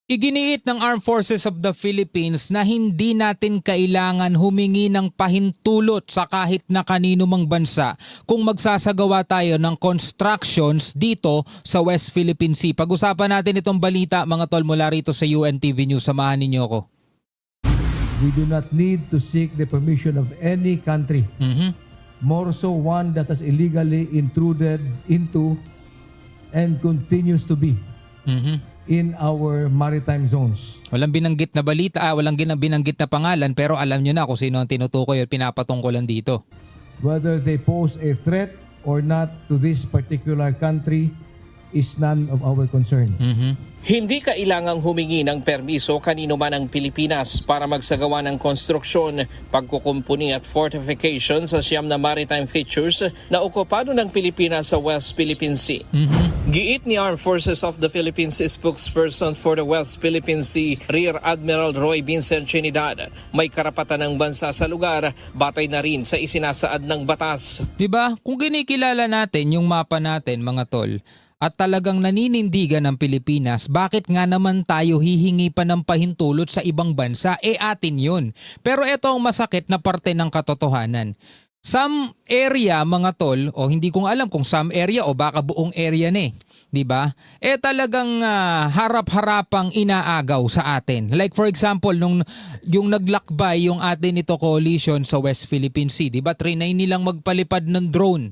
Iginiit ng Armed Forces of the Philippines na hindi natin kailangan humingi ng pahintulot sa kahit na kanino mang bansa kung magsasagawa tayo ng constructions dito sa West Philippine Sea. Pag-usapan natin itong balita mga tol mula rito sa UNTV News. Samahan ninyo ako. We do not need to seek the permission of any country, more so one that has illegally intruded into and continues to be in our maritime zones. Walang binanggit na balita, walang binanggit na pangalan pero alam nyo na kung sino ang tinutukoy at pinapatungkulan dito. Whether they pose a threat or not to this particular country is none of our concern. Hindi kailangang humingi ng permiso kanino man ang Pilipinas para magsagawa ng konstruksyon, pagkukumpuni at fortification sa siyam na maritime features na okupado ng Pilipinas sa West Philippine Sea. Giit ni Armed Forces of the Philippines spokesperson for the West Philippine Sea, Rear Admiral Roy Vincent Trinidad, may karapatan ng bansa sa lugar batay na rin sa isinasaad ng batas. Diba? Kung kinikilala natin yung mapa natin mga tol, at talagang naninindigan ng Pilipinas, bakit nga naman tayo hihingi pa ng pahintulot sa ibang bansa? Atin yun. Pero ito ang masakit na parte ng katotohanan. Some area mga tol, o hindi ko alam kung some area o baka buong area na 'di ba? Talagang harap-harapang inaagaw sa atin. Like for example, nung yung naglakbay yung atin ito coalition sa West Philippine Sea, 'di ba? Trinay nilang magpalipad ng drone.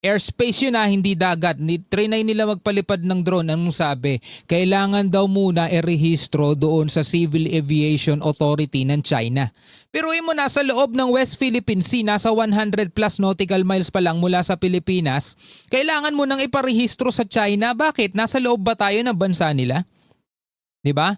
Airspace yun hindi dagat. Trinay nila magpalipad ng drone. Anong sabi? Kailangan daw muna i-rehistro doon sa Civil Aviation Authority ng China. Pero mo nasa loob ng West Philippine Sea, nasa 100 plus nautical miles pa lang mula sa Pilipinas, kailangan mo nang iparehistro sa China. Bakit? Nasa loob ba tayo ng bansa nila? 'Di ba?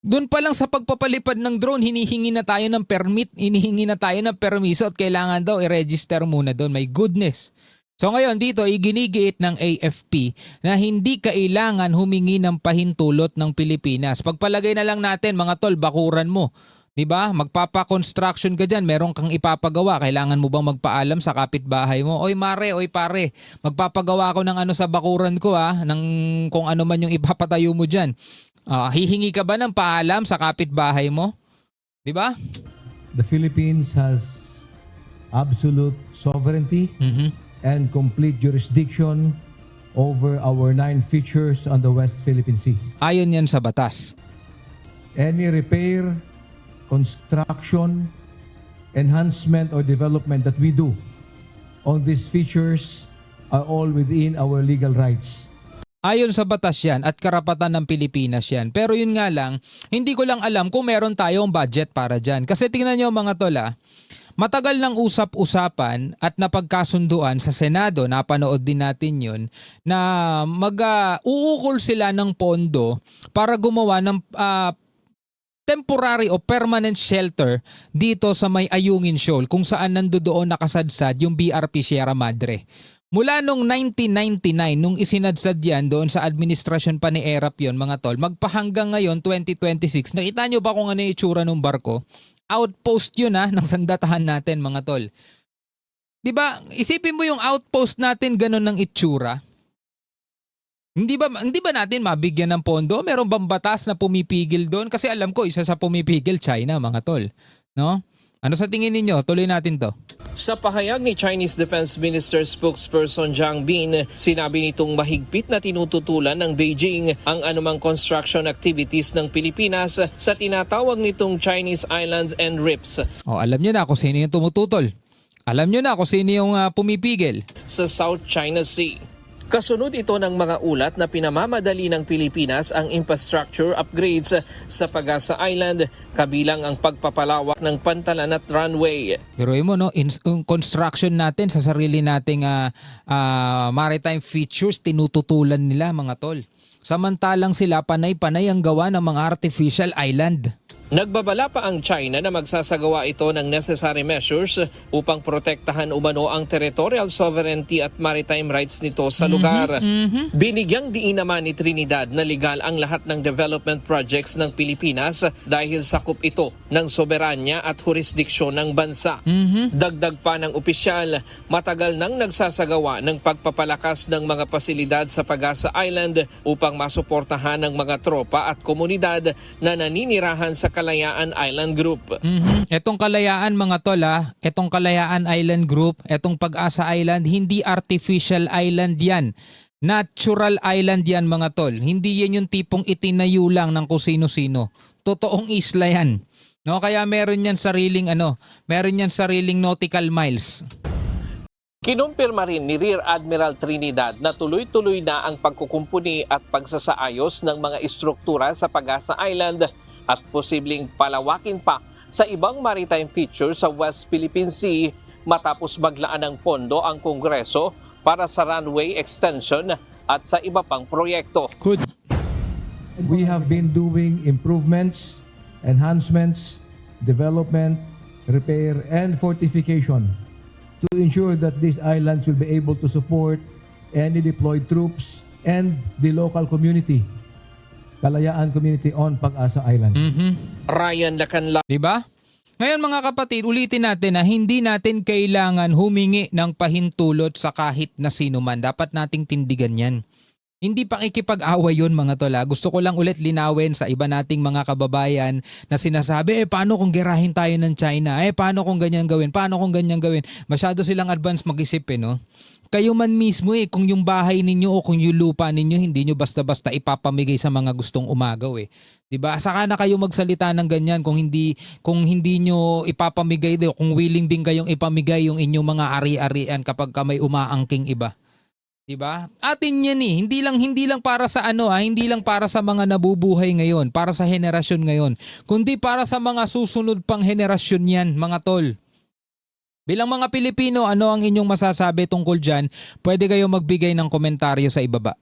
Doon pa lang sa pagpapalipad ng drone, hinihingi na tayo ng permit, hinihingi na tayo ng permiso at kailangan daw i-register muna doon. My goodness. So ngayon dito iginigiit ng AFP na hindi kailangan humingi ng pahintulot ng Pilipinas. Pagpalagay na lang natin mga tol, bakuran mo. 'Di ba? Magpapa-construction ka diyan, meron kang ipapagawa. Kailangan mo bang magpaalam sa kapitbahay mo? Oy mare, oy pare, magpapagawa ako ng ano sa bakuran ko ng kung ano man yung ipapatayo mo diyan. Hihingi ka ba ng paalam sa kapitbahay mo? 'Di ba? The Philippines has absolute sovereignty and complete jurisdiction over our 9 features on the West Philippine Sea. Ayon yan sa batas. Any repair, construction, enhancement, or development that we do on these features are all within our legal rights. Ayon sa batas yan at karapatan ng Pilipinas yan. Pero yun nga lang, hindi ko lang alam kung meron tayong budget para dyan. Kasi tingnan nyo mga tol matagal ng usap-usapan at napagkasunduan sa Senado, napanood din natin yun, na uukol sila ng pondo para gumawa ng temporary o permanent shelter dito sa may Ayungin Shoal kung saan nandoon nakasadsad yung BRP Sierra Madre. Mula nung 1999, nung isinadsad yan doon sa administrasyon pa ni ERAP yun mga tol, magpahanggang ngayon 2026, nakita nyo ba kung ano yung itsura ng barko? Outpost yun ng sandatahan natin mga tol. 'Di ba? Isipin mo yung outpost natin ganun ng itsura. Hindi ba natin mabigyan ng pondo? Meron bang batas na pumipigil doon? Kasi alam ko isa sa pumipigil China mga tol, no? Ano sa tingin ninyo? Tuloy natin 'to. Sa pahayag ni Chinese Defense Minister spokesperson Zhang Bin, sinabi nitong mahigpit na tinututulan ng Beijing ang anumang construction activities ng Pilipinas sa tinatawag nitong Chinese Islands and Rips Alam nyo na kung sino yung tumututol. Alam nyo na kung sino yung pumipigil. sa South China Sea. Kasunod ito ng mga ulat na pinamamadali ng Pilipinas ang infrastructure upgrades sa Pag-asa Island, kabilang ang pagpapalawak ng pantalan at runway. Pero mo construction natin sa sarili nating maritime features tinututulan nila mga tol. Samantalang sila panay-panay ang gawa ng mga artificial island. Nagbabala pa ang China na magsasagawa ito ng necessary measures upang protektahan umano ang territorial sovereignty at maritime rights nito sa lugar. Binigyang diin naman ni Trinidad na legal ang lahat ng development projects ng Pilipinas dahil sakop ito ng soberanya at jurisdiksyon ng bansa. Dagdag pa ng opisyal, matagal nang nagsasagawa ng pagpapalakas ng mga pasilidad sa Pag-asa Island upang masuportahan ng mga tropa at komunidad na naninirahan sa Kalayaan Island Group. Etong Kalayaan mga tol etong Kalayaan Island Group, etong Pag-asa Island, hindi artificial island yan. Natural island yan mga tol. Hindi yan yung tipong itinayo lang ng kung sino-sino. Totoong isla yan. No, kaya meron yan sariling meron yan sariling nautical miles. Kinumpirma rin ni Rear Admiral Trinidad na tuloy-tuloy na ang pagkukumpuni at pagsasaayos ng mga istruktura sa Pag-asa Island at posibleng palawakin pa sa ibang maritime features sa West Philippine Sea matapos maglaan ng pondo ang Kongreso para sa runway extension at sa iba pang proyekto. Good. We have been doing improvements, enhancements, development, repair, and fortification to ensure that these islands will be able to support any deployed troops and the local community, Kalayaan community on Pag-asa Island. Ryan Lacanla. Diba? Ngayon mga kapatid, ulitin natin na hindi natin kailangan humingi ng pahintulot sa kahit na sino man. Dapat nating tindigan yan. Hindi pakikipag-away yun mga tol. Gusto ko lang ulit linawin sa iba nating mga kababayan na sinasabi, paano kung gerahin tayo ng China? Paano kung ganyan gawin? Paano kung ganyan gawin? Masyado silang advance mag-isip no? Kayo man mismo kung yung bahay ninyo o kung yung lupa ninyo, hindi nyo basta-basta ipapamigay sa mga gustong umagaw 'Di ba? Saka na kayo magsalita ng ganyan kung hindi nyo ipapamigay, kung willing din kayong ipamigay yung inyong mga ari-arian kapag may umaangking iba. 'Di ba? Atin 'yan Hindi lang para sa hindi lang para sa mga nabubuhay ngayon, para sa henerasyon ngayon, kundi para sa mga susunod pang henerasyon 'yan, mga tol. Bilang mga Pilipino, ano ang inyong masasabi tungkol dyan? Pwede kayo magbigay ng komentaryo sa ibaba.